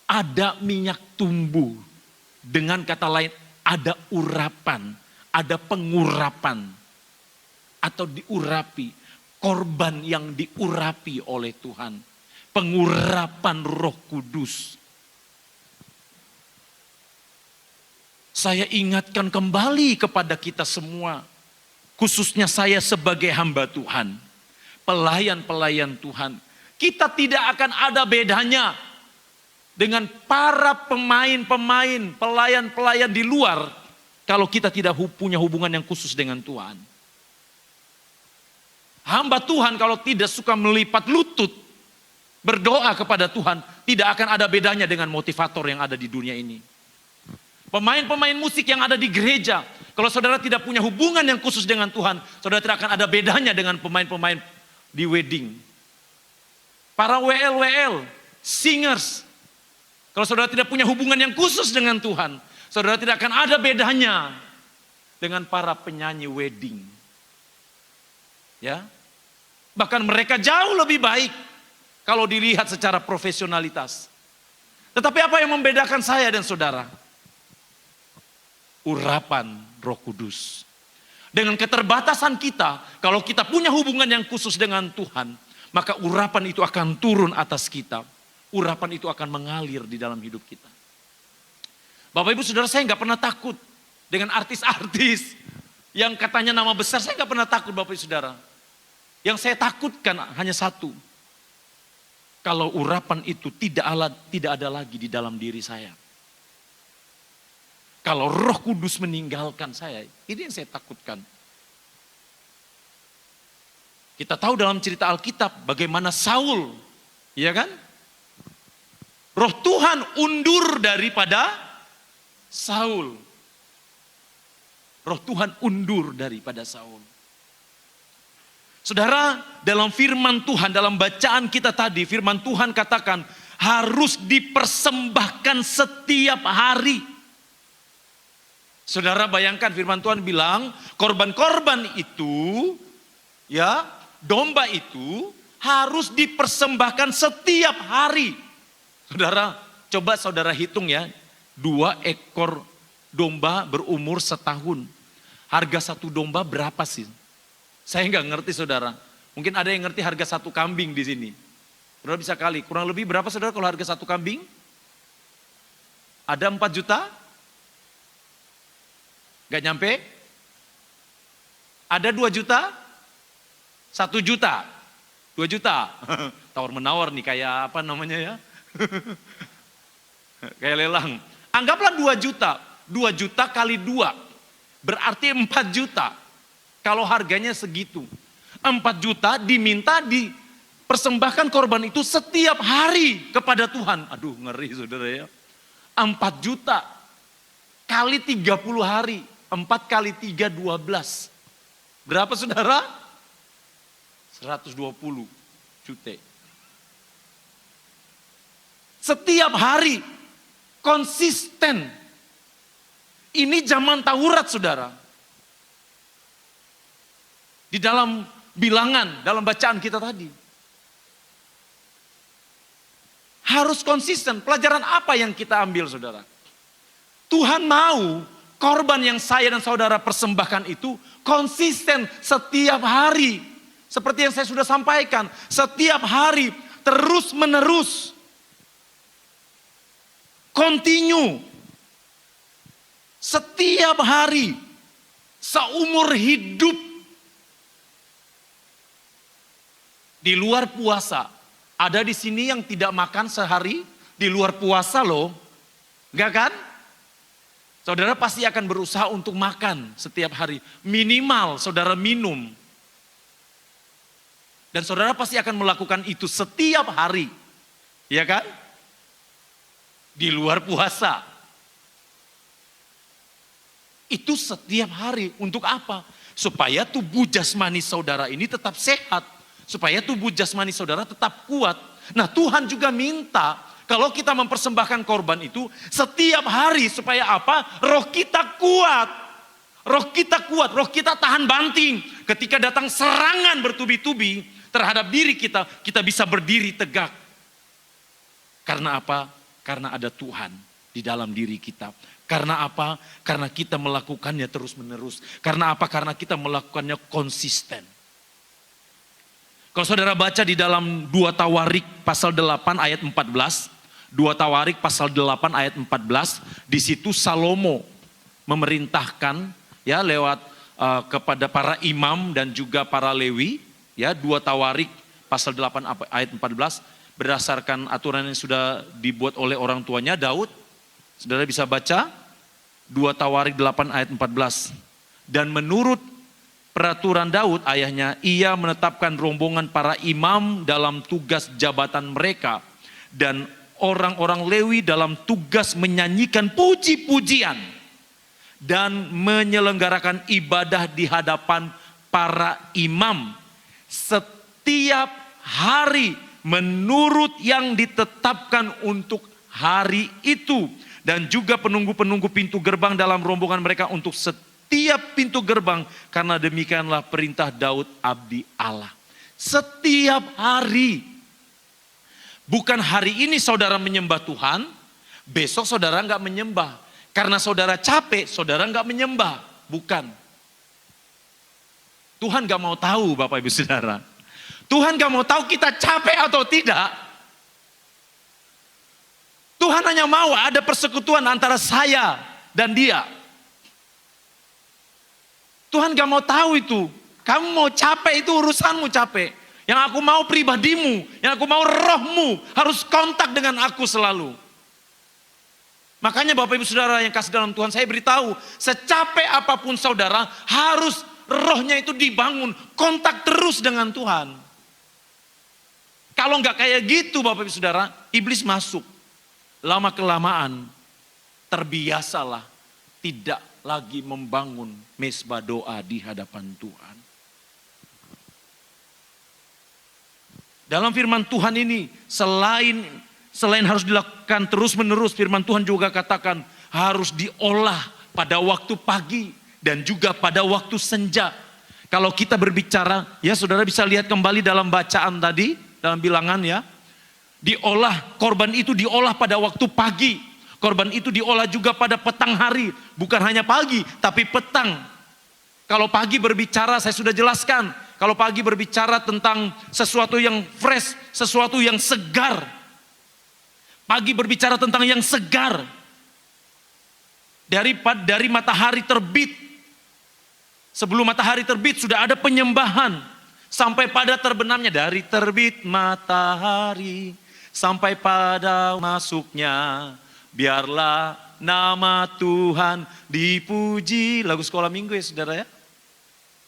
ada minyak tumbuh. Dengan kata lain ada urapan, ada pengurapan atau diurapi. Korban yang diurapi oleh Tuhan. Pengurapan Roh Kudus. Saya ingatkan kembali kepada kita semua, khususnya saya sebagai hamba Tuhan, pelayan-pelayan Tuhan. Kita tidak akan ada bedanya dengan para pemain-pemain, pelayan-pelayan di luar kalau kita tidak punya hubungan yang khusus dengan Tuhan. Hamba Tuhan kalau tidak suka melipat lutut, berdoa kepada Tuhan, tidak akan ada bedanya dengan motivator yang ada di dunia ini. Pemain-pemain musik yang ada di gereja, kalau saudara tidak punya hubungan yang khusus dengan Tuhan, saudara tidak akan ada bedanya dengan pemain-pemain di wedding. Para WL, singers, kalau saudara tidak punya hubungan yang khusus dengan Tuhan, saudara tidak akan ada bedanya dengan para penyanyi wedding. Ya, bahkan mereka jauh lebih baik kalau dilihat secara profesionalitas. Tetapi apa yang membedakan saya dan saudara? Urapan Roh Kudus. Dengan keterbatasan kita, kalau kita punya hubungan yang khusus dengan Tuhan, maka urapan itu akan turun atas kita. Urapan itu akan mengalir di dalam hidup kita. Bapak Ibu Saudara, saya nggak pernah takut dengan artis-artis yang katanya nama besar. Saya nggak pernah takut, Bapak Ibu Saudara. Yang saya takutkan hanya satu. Kalau urapan itu tidak ada lagi di dalam diri saya. Kalau Roh Kudus meninggalkan saya, ini yang saya takutkan. Kita tahu dalam cerita Alkitab bagaimana Saul, ya kan? Roh Tuhan undur daripada Saul. Roh Tuhan undur daripada Saul. Saudara, dalam firman Tuhan, dalam bacaan kita tadi, firman Tuhan katakan harus dipersembahkan setiap hari. Saudara bayangkan firman Tuhan bilang, korban-korban itu, ya, domba itu harus dipersembahkan setiap hari. Saudara, coba saudara hitung ya, 2 ekor domba berumur setahun. Harga satu domba berapa sih? Saya nggak ngerti saudara. Mungkin ada yang ngerti harga satu kambing di sini. Saudara bisa kali, kurang lebih berapa saudara kalau harga satu kambing? Ada 4 juta? Gak nyampe? Ada 2 juta? 1 juta? 2 juta? Tawar menawar nih kayak apa namanya ya? Kayak lelang. Anggaplah 2 juta. 2 juta kali 2. Berarti 4 juta. Kalau harganya segitu. 4 juta diminta dipersembahkan korban itu setiap hari kepada Tuhan. Aduh ngeri saudara ya. 4 juta kali 30 hari. 4 kali 3, 12. Berapa saudara? 120 juta. Setiap hari. Konsisten. Ini zaman Taurat saudara. Di dalam bilangan, dalam bacaan kita tadi. Harus konsisten. Pelajaran apa yang kita ambil saudara? Tuhan mau korban yang saya dan saudara persembahkan itu konsisten setiap hari. Seperti yang saya sudah sampaikan. Setiap hari terus menerus. Continue. Setiap hari. Seumur hidup. Di luar puasa, ada di sini yang tidak makan sehari di luar puasa loh, enggak kan? Saudara pasti akan berusaha untuk makan setiap hari, minimal saudara minum. Dan saudara pasti akan melakukan itu setiap hari, ya kan? Di luar puasa. Itu setiap hari, untuk apa? Supaya tubuh jasmani saudara ini tetap sehat. Supaya tubuh jasmani saudara tetap kuat. Nah Tuhan juga minta kalau kita mempersembahkan korban itu setiap hari supaya apa? Roh kita kuat. Roh kita kuat, roh kita tahan banting. Ketika datang serangan bertubi-tubi terhadap diri kita, kita bisa berdiri tegak. Karena apa? Karena ada Tuhan di dalam diri kita. Karena apa? Karena kita melakukannya terus menerus. Karena apa? Karena kita melakukannya konsisten. Kalau saudara baca di dalam 2 Tawarik pasal 8 ayat 14. 2 Tawarik pasal 8 ayat 14. Di situ Salomo memerintahkan ya lewat kepada para imam dan juga para Lewi. Ya 2 Tawarik pasal 8 ayat 14. Berdasarkan aturan yang sudah dibuat oleh orang tuanya Daud. Saudara bisa baca 2 Tawarik 8 ayat 14. Dan menurut peraturan Daud ayahnya, ia menetapkan rombongan para imam dalam tugas jabatan mereka. Dan orang-orang Lewi dalam tugas menyanyikan puji-pujian. Dan menyelenggarakan ibadah di hadapan para imam. Setiap hari menurut yang ditetapkan untuk hari itu. Dan juga penunggu-penunggu pintu gerbang dalam rombongan mereka untuk setiap pintu gerbang. Karena demikianlah perintah Daud abdi Allah. Setiap hari. Bukan hari ini saudara menyembah Tuhan, besok saudara nggak menyembah. Karena saudara capek, saudara nggak menyembah. Bukan. Tuhan nggak mau tahu Bapak Ibu Saudara. Tuhan nggak mau tahu kita capek atau tidak. Tuhan hanya mau ada persekutuan antara saya dan dia. Tuhan gak mau tahu itu. Kamu mau capek itu urusanmu capek. Yang aku mau pribadimu, yang aku mau rohmu harus kontak dengan aku selalu. Makanya Bapak Ibu Saudara yang kasih dalam Tuhan, saya beritahu, secapek apapun saudara harus rohnya itu dibangun, kontak terus dengan Tuhan. Kalau nggak kayak gitu Bapak Ibu Saudara, iblis masuk. Lama kelamaan terbiasalah tidak lagi membangun mezbah doa di hadapan Tuhan. Dalam firman Tuhan ini selain harus dilakukan terus menerus, firman Tuhan juga katakan harus diolah pada waktu pagi dan juga pada waktu senja. Kalau kita berbicara, ya saudara bisa lihat kembali dalam bacaan tadi, dalam bilangan ya. Diolah, korban itu diolah pada waktu pagi. Korban itu diolah juga pada petang hari. Bukan hanya pagi, tapi petang. Kalau pagi berbicara, saya sudah jelaskan. Kalau pagi berbicara tentang sesuatu yang fresh, sesuatu yang segar. Pagi berbicara tentang yang segar. Dari matahari terbit. Sebelum matahari terbit sudah ada penyembahan. Sampai pada terbenamnya dari terbit matahari. Sampai pada masuknya, biarlah nama Tuhan dipuji. Lagu sekolah minggu ya saudara ya.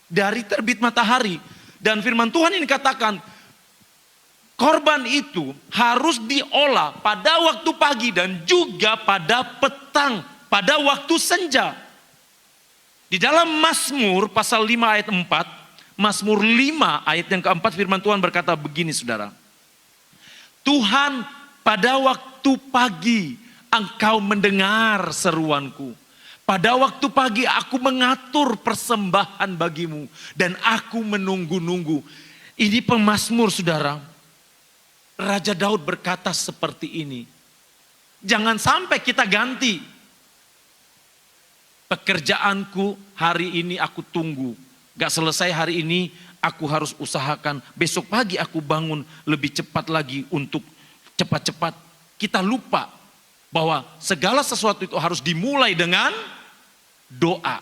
Dari terbit matahari. Dan firman Tuhan ini katakan, korban itu harus diolah pada waktu pagi dan juga pada petang, pada waktu senja. Di dalam Mazmur pasal 5 ayat 4, Mazmur 5 ayat yang keempat firman Tuhan berkata begini saudara. Tuhan, pada waktu pagi engkau mendengar seruanku. Pada waktu pagi aku mengatur persembahan bagimu. Dan aku menunggu-nunggu. Ini pemazmur saudara. Raja Daud berkata seperti ini. Jangan sampai kita ganti. Pekerjaanku hari ini aku tunggu. Gak selesai hari ini. Aku harus usahakan besok pagi aku bangun lebih cepat lagi untuk cepat-cepat. Kita lupa bahwa segala sesuatu itu harus dimulai dengan doa.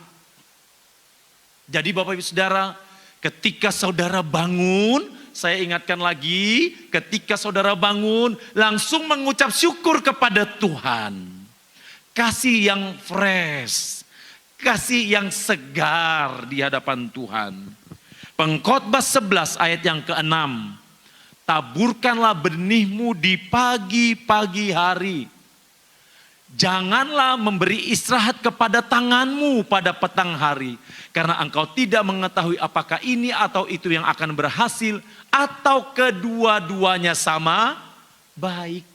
Jadi Bapak Ibu Saudara, ketika saudara bangun, saya ingatkan lagi, ketika saudara bangun langsung mengucap syukur kepada Tuhan. Kasih yang fresh, kasih yang segar di hadapan Tuhan. Pengkhotbah 11 ayat yang ke-6. Taburkanlah benihmu di pagi-pagi hari. Janganlah memberi istirahat kepada tanganmu pada petang hari. Karena engkau tidak mengetahui apakah ini atau itu yang akan berhasil. Atau kedua-duanya sama baik.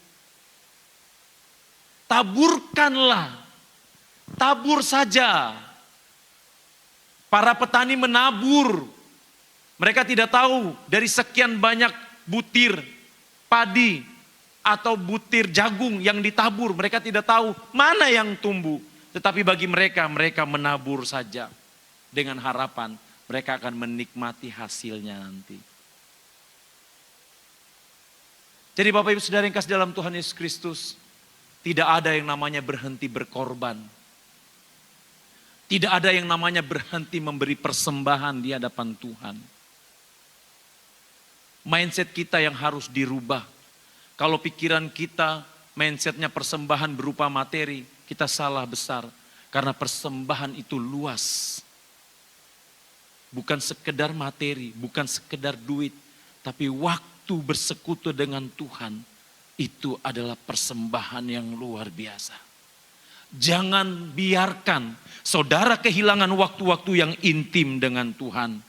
Taburkanlah. Tabur saja. Para petani menabur. Mereka tidak tahu dari sekian banyak butir padi atau butir jagung yang ditabur. Mereka tidak tahu mana yang tumbuh. Tetapi bagi mereka, mereka menabur saja. Dengan harapan mereka akan menikmati hasilnya nanti. Jadi Bapak Ibu Saudara yang kasih dalam Tuhan Yesus Kristus. Tidak ada yang namanya berhenti berkorban. Tidak ada yang namanya berhenti memberi persembahan di hadapan Tuhan. Mindset kita yang harus dirubah. Kalau pikiran kita mindsetnya persembahan berupa materi, kita salah besar. Karena persembahan itu luas. bukan sekedar materi, bukan sekedar duit, tapi waktu bersekutu dengan Tuhan, itu adalah persembahan yang luar biasa. Jangan biarkan saudara kehilangan waktu-waktu yang intim dengan Tuhan.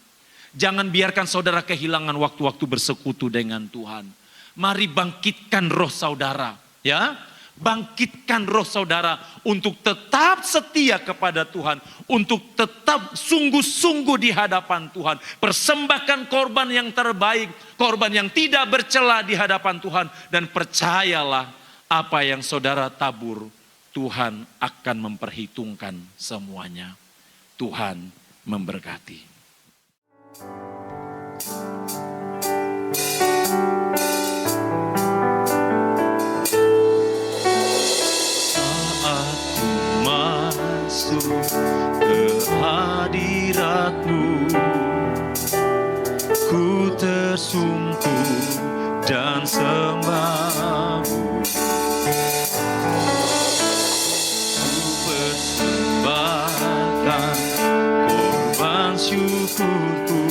Jangan biarkan saudara kehilangan waktu-waktu bersekutu dengan Tuhan. Mari bangkitkan roh saudara, ya. Bangkitkan roh saudara untuk tetap setia kepada Tuhan, untuk tetap sungguh-sungguh di hadapan Tuhan. Persembahkan korban yang terbaik, korban yang tidak bercela di hadapan Tuhan, dan percayalah apa yang saudara tabur, Tuhan akan memperhitungkan semuanya. Tuhan memberkati. Saat ku masuk ke hadirat-Mu, ku tersungkur dan sembah-Mu. Persembahkan korban syukurku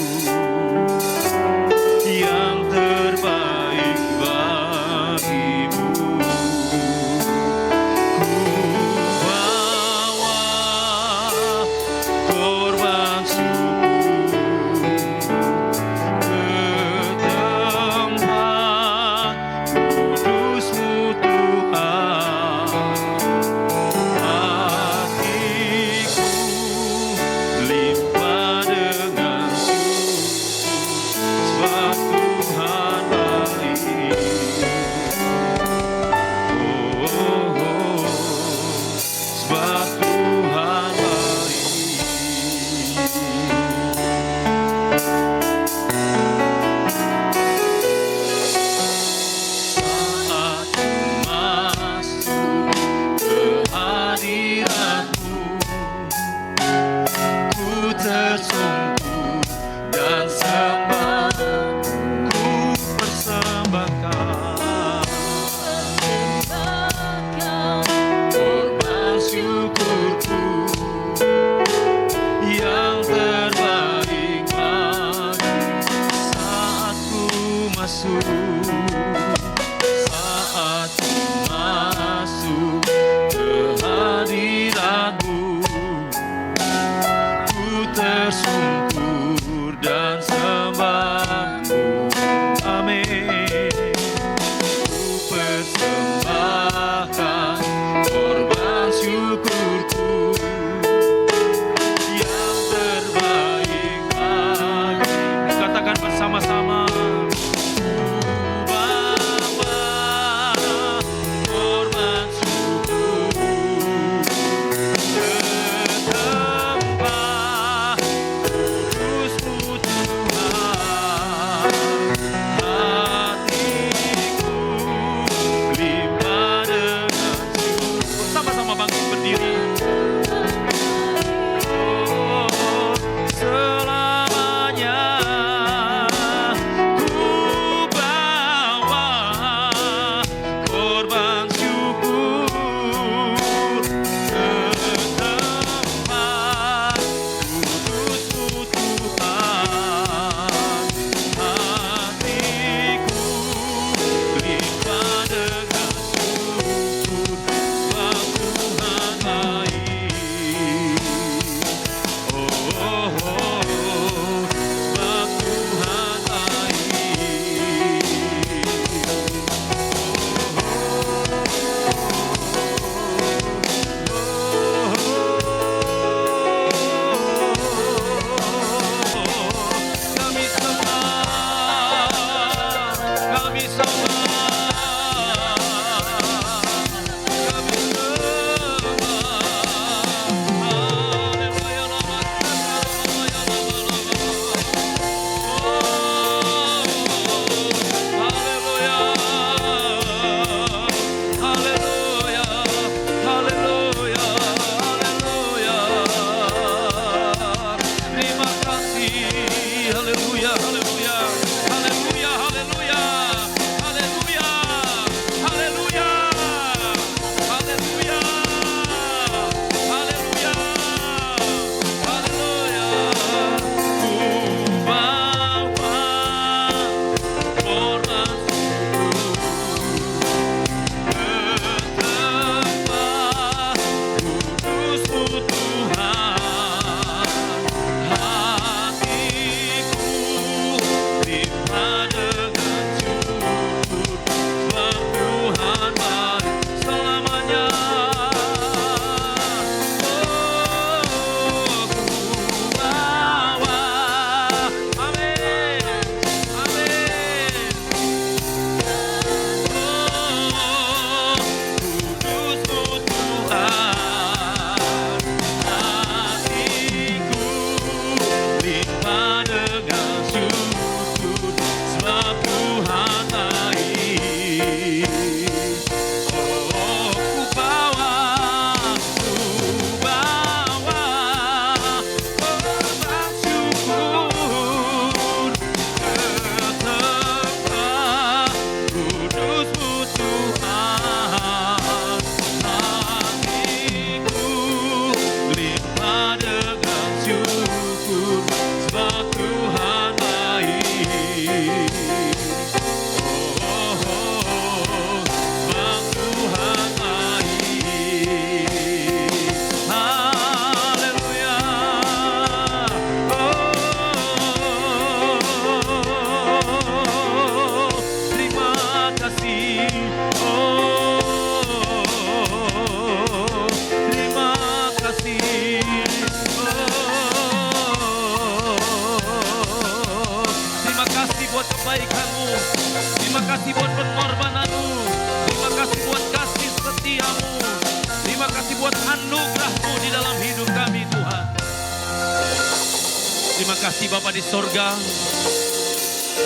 kasih Bapa di sorga,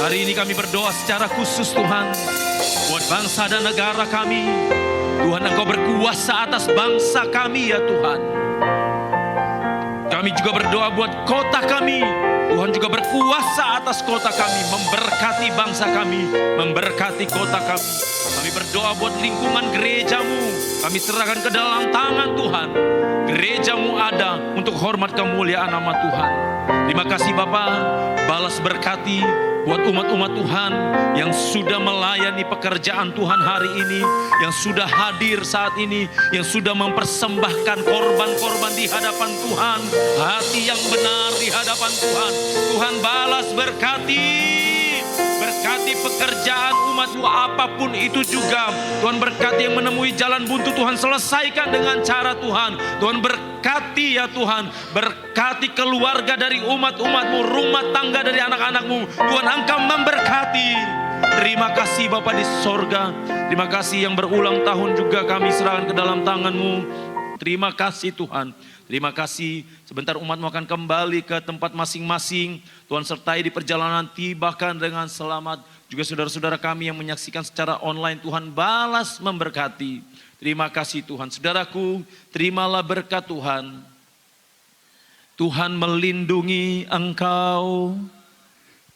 hari ini kami berdoa secara khusus Tuhan, buat bangsa dan negara kami. Tuhan, Engkau berkuasa atas bangsa kami ya Tuhan. Kami juga berdoa buat kota kami. Tuhan juga berkuasa atas kota kami, memberkati bangsa kami, memberkati kota kami. Kami berdoa buat lingkungan gerejamu, kami serahkan ke dalam tangan Tuhan. Gerejamu ada untuk hormat kemuliaan nama Tuhan. Terima kasih Bapa, balas berkati buat umat-umat Tuhan yang sudah melayani pekerjaan Tuhan hari ini, yang sudah hadir saat ini, yang sudah mempersembahkan korban-korban di hadapan Tuhan, hati yang benar di hadapan Tuhan. Tuhan balas berkati pekerjaan umat-Mu apapun itu juga. Tuhan berkati yang menemui jalan buntu, Tuhan selesaikan dengan cara Tuhan. Tuhan berkati ya Tuhan, berkati keluarga dari umat-umat-Mu, rumah tangga dari anak-anak-Mu. Tuhan, Engkau memberkati. Terima kasih Bapa di sorga. Terima kasih yang berulang tahun juga kami serahkan ke dalam tangan-Mu. Terima kasih Tuhan. Terima kasih. Sebentar umat-Mu akan kembali ke tempat masing-masing. Tuhan sertai di perjalanan, tibakan dengan selamat. Juga saudara-saudara kami yang menyaksikan secara online, Tuhan balas memberkati. Terima kasih Tuhan. Saudaraku, terimalah berkat Tuhan. Tuhan melindungi engkau.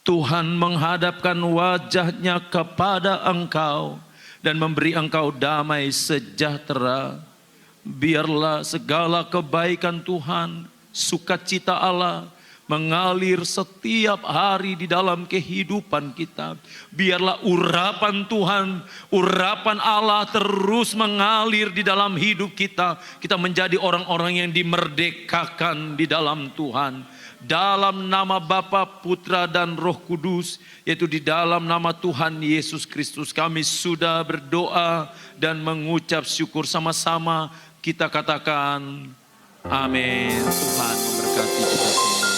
Tuhan menghadapkan wajahnya kepada engkau dan memberi engkau damai sejahtera. Biarlah segala kebaikan Tuhan, sukacita Allah mengalir setiap hari di dalam kehidupan kita. Biarlah urapan Tuhan, urapan Allah terus mengalir di dalam hidup kita. Kita menjadi orang-orang yang dimerdekakan di dalam Tuhan. Dalam nama Bapa, Putra dan Roh Kudus, yaitu di dalam nama Tuhan Yesus Kristus, kami sudah berdoa dan mengucap syukur sama-sama. Kita katakan amin. Tuhan memberkati kita semua.